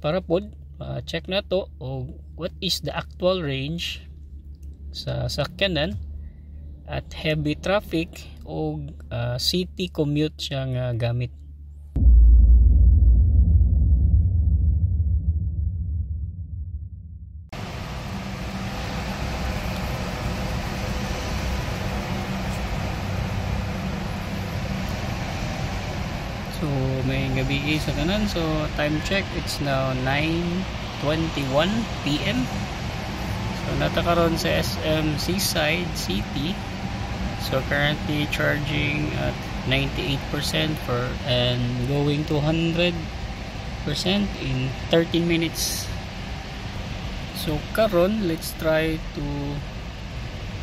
para pod check na to o what is the actual range sa sakyanan at heavy traffic o city commute siya nga gamit. So may gabi sa kanan, so time check, it's now 9:21 PM. So natakaroon sa SM Seaside City. So currently charging at 98% and going to 100% in 13 minutes. So karon, let's try to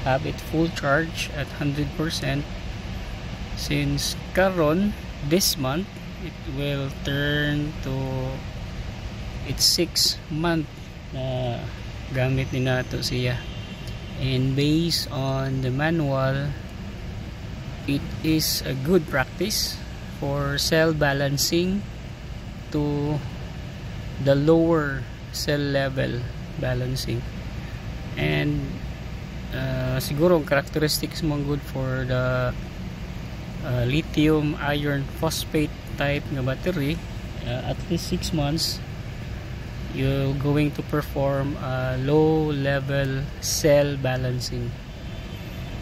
have it full charge at 100%, since karon this month it will turn to its 6th month na gamit ni nato siya, and based on the manual it is a good practice for cell balancing to the lower cell level balancing, and siguro characteristics mo good for the lithium iron phosphate type nga battery. At least 6 months you're going to perform low level cell balancing,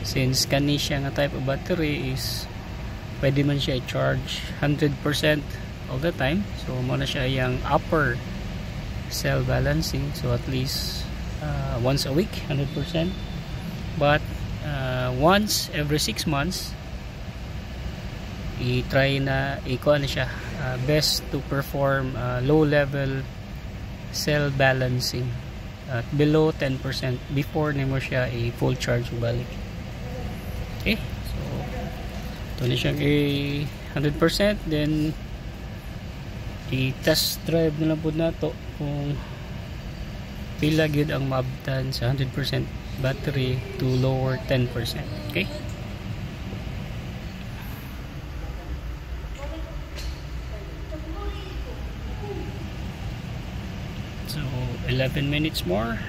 since kani siya nga type of battery is pwede man siya i-charge 100% all the time. So muna siya yung upper cell balancing, so at least once a week 100%, but once every 6 months i-try na ikuha na siya best to perform low level cell balancing at below 10% before nimo siya i-full charge balik. Okay, so ito na siya 100%, then i-test drive na lang po na to kung pila gyud ang maabtan sa 100% battery to lower 10%. Okay, so 11 minutes more.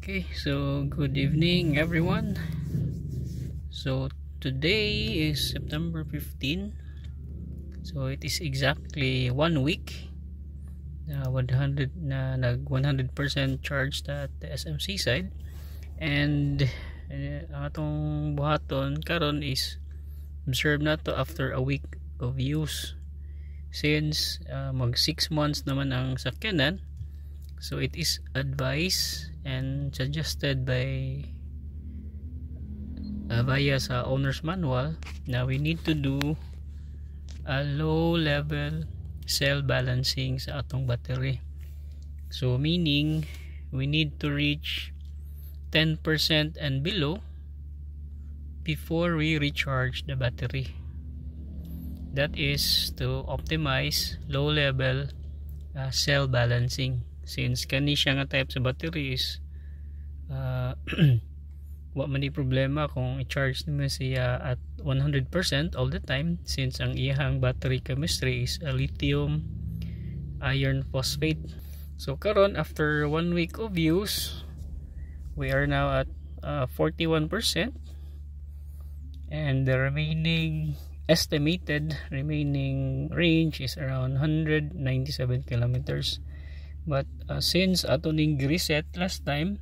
Okay, so good evening everyone. So today is September 15, so it is exactly 1 week nag 100% charged at the SM Seaside, and ang atong buhaton karon is observe na to after a week of use, since mag 6 months naman ang sakyanan. So it is advised and suggested by via sa owner's manual na we need to do a low level cell balancing sa atong battery. So meaning we need to reach 10% and below before we recharge the battery. That is to optimize low level cell balancing, since kani siya nga type sa battery is wa man di problema kung i-charge naman siya at 100% all the time, since ang iyang battery chemistry is a lithium iron phosphate. So karon after 1 week of use, we are now at 41%, and the estimated remaining range is around 197 kilometers. But since ato ning reset last time,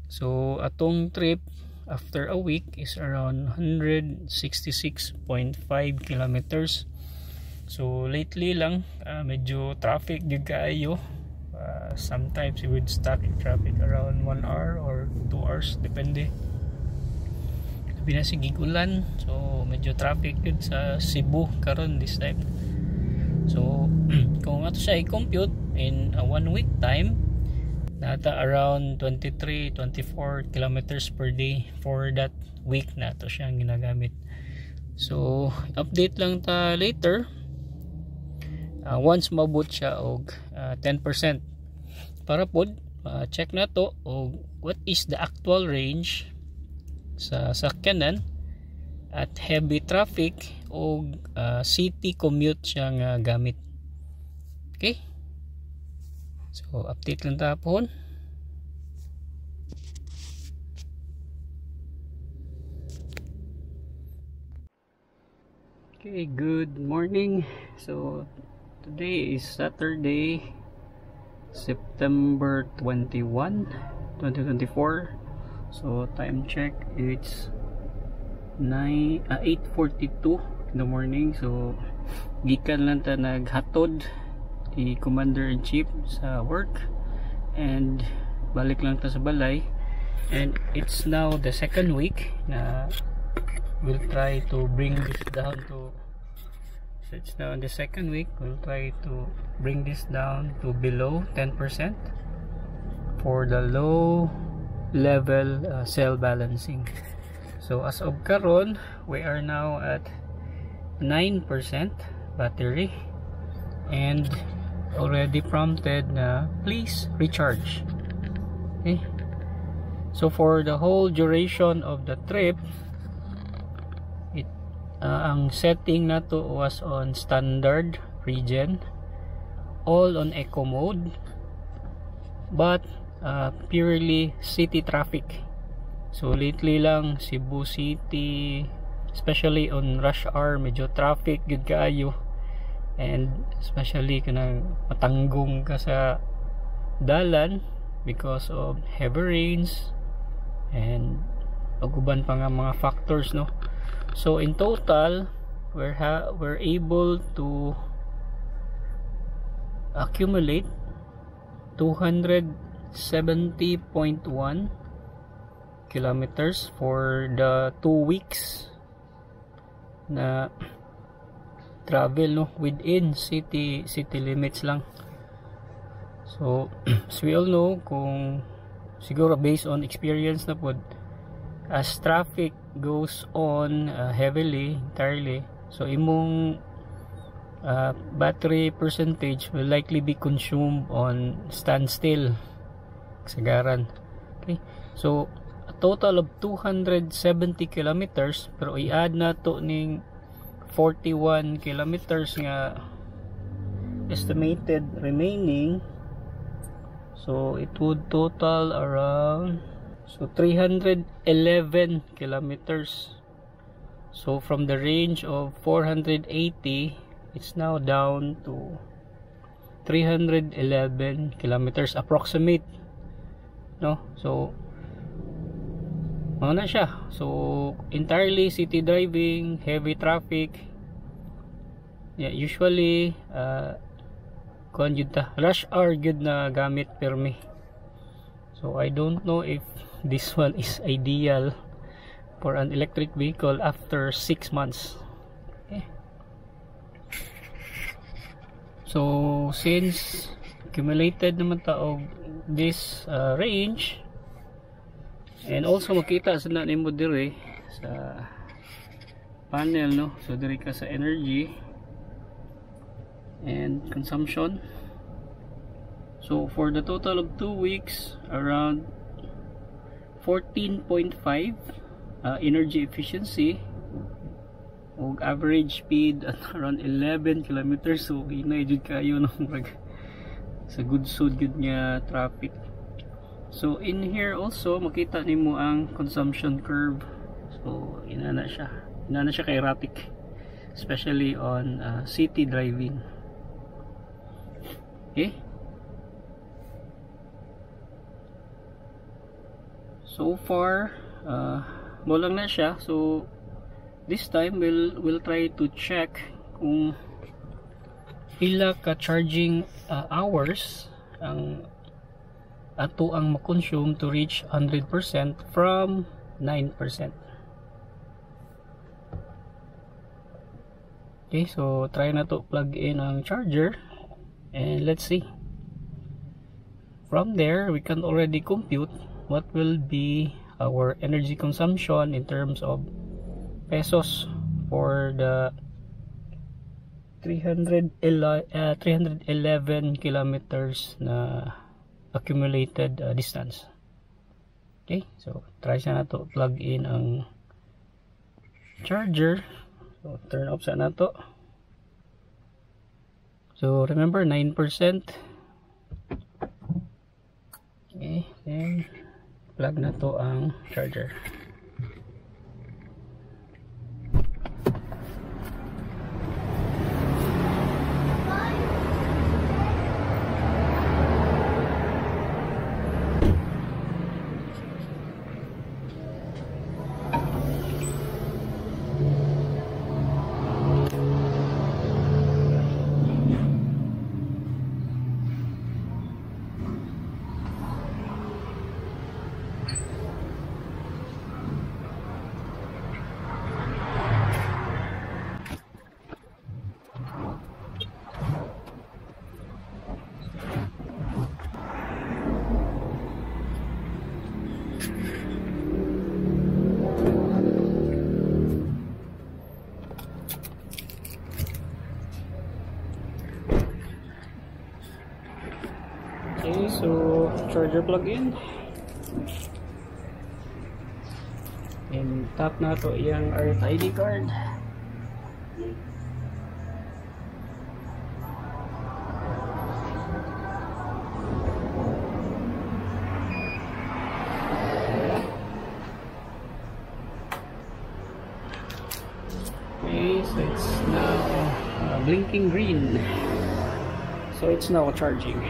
so atong trip after a week is around 166.5 kilometers. So lately lang medyo traffic gyud kaayo. Sometimes we would stuck in traffic around 1 hour or 2 hours depende. Labi na sigig ulan, so medyo traffic gyud sa Cebu karon this time. So kung ato siya i-compute in a 1 week time, nata around 23-24 kilometers per day for that week na to siya ginagamit. So update lang ta later once mabot siya og 10%, para pod check na to og what is the actual range sa sakyanan at heavy traffic og city commute siya nga gamit. Okay, so update lang tapon. Okay, good morning. So today is Saturday, September 21, 2024. So time check, it's 8:42 in the morning. So gikan lang ta naghatod di Commander-in-Chief sa work and balik lang ta sa balay, and it's now the second week na we'll try to bring this down to, so it's now in the second week, we'll try to bring this down to below 10% for the low level cell balancing. So as of karon, we are now at 9% battery and already prompted na please recharge. Okay, so for the whole duration of the trip, ang setting na to was on standard regen, all on eco mode, but purely city traffic. So lately lang Cebu City, especially on rush hour, medyo traffic gud kaayo, and especially kanang matanggong ka sa dalan because of heavy rains and uban pa nga mga factors, no. So in total, we're able to accumulate 270.1 kilometers for the 2 weeks na travel, no, within city limits lang. So as we all know, kung siguro based on experience na pod, as traffic goes on heavily entirely, so imong battery percentage will likely be consumed on standstill kasagaran. Okay, so a total of 270 kilometers, pero i-add na to ning 41 kilometers nga estimated remaining, so it would total around 311 kilometers. So from the range of 480, it's now down to 311 kilometers approximate, no. So na siya. So entirely city driving, heavy traffic. Yeah, usually kuan jud ta, rush hour jud na gamit permi. So I don't know if this one is ideal for an electric vehicle after 6 months. Okay. So since accumulated naman ta og this range, and also makita sa na nimo dire sa panel, no. So dire ka sa energy and consumption. So for the total of 2 weeks, around 14.5 energy efficiency og average speed at around 11 kilometers. So hinay jud kayo no sa good sud gud nga traffic. So in here also makita nimo ang consumption curve. So inana siya kay erratic, especially on city driving. Okay, so far mo lang na siya. So this time we'll try to check kung pila ka charging hours ang ato ang makonsume to reach 100% from 9%. Okay, so try na to plug in ang charger and let's see. From there we can already compute what will be our energy consumption in terms of pesos for the 311 kilometers na accumulated distance. Okay, so try siya na to plug in ang charger. So turn off sa nato. So remember 9%. Okay, then plug na to ang charger. Okay, so charger plug in. And tap na to yung RFID card. Okay, so it's now blinking green. So it's now charging.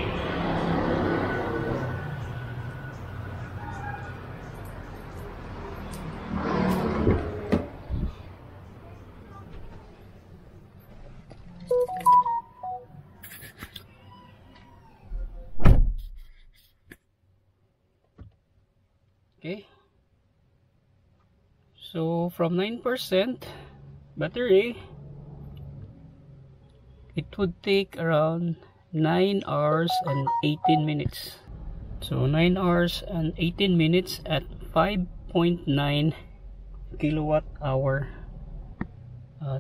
Okay, so from 9% battery, it would take around 9 hours and 18 minutes. So 9 hours and 18 minutes at 5.9 kilowatt hour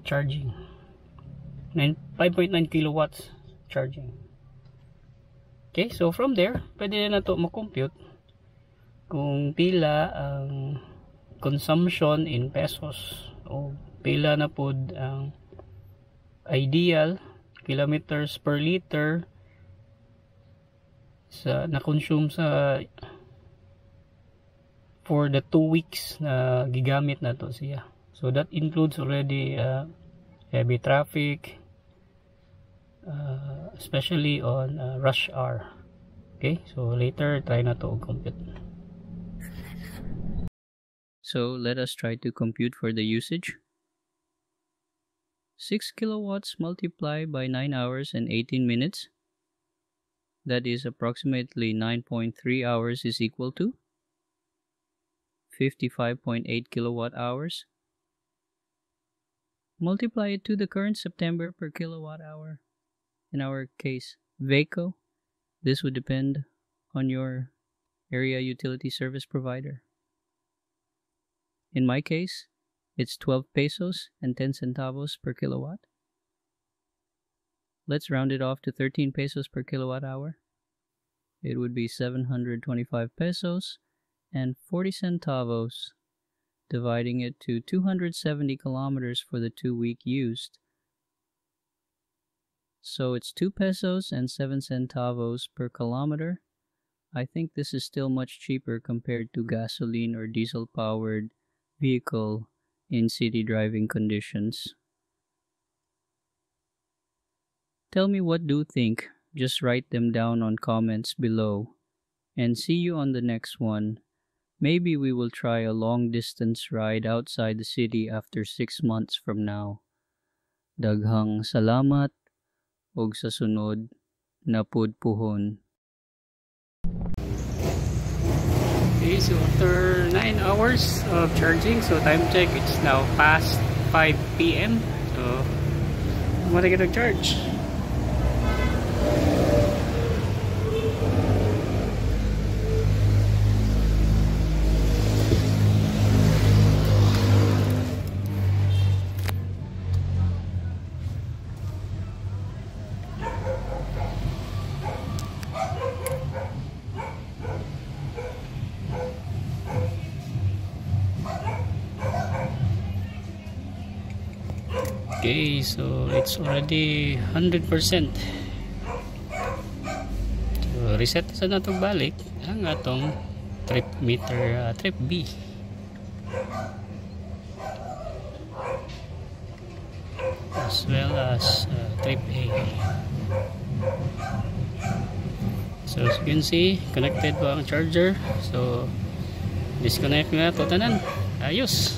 charging. 5.9 kilowatts charging. Okay, so from there pwede na to ma-compute kung pila ang consumption in pesos o pila na pod ang ideal kilometers per liter sa na-consume sa for the 2 weeks na gigamit na to siya. So that includes already heavy traffic, especially on rush hour. Okay, so later try na to compute. So let us try to compute for the usage. 6 kilowatts multiplied by 9 hours and 18 minutes. That is approximately 9.3 hours is equal to 55.8 kilowatt hours. Multiply it to the current September per kilowatt hour. In our case, VECO. This would depend on your area utility service provider. In my case, it's 12 pesos and 10 centavos per kilowatt. Let's round it off to 13 pesos per kilowatt hour. It would be 725 pesos and 40 centavos, dividing it to 270 kilometers for the 2 week used. So it's 2 pesos and 7 centavos per kilometer. I think this is still much cheaper compared to gasoline or diesel powered vehicle in city driving conditions. Tell me what do you think. Just write them down on comments below. And see you on the next one. Maybe we will try a long distance ride outside the city after 6 months from now. Daghang salamat og sa sunod na pudpuhon. Okay, so after 9 hours of charging, so time check, it's now past 5 p.m. So, I'm gonna get a charge. Okay, so it's already 100%. So reset sa natong balik ang atong trip meter, trip B. As well as trip A. So as you can see, connected po ang charger. So disconnect na to tanan. Ayos.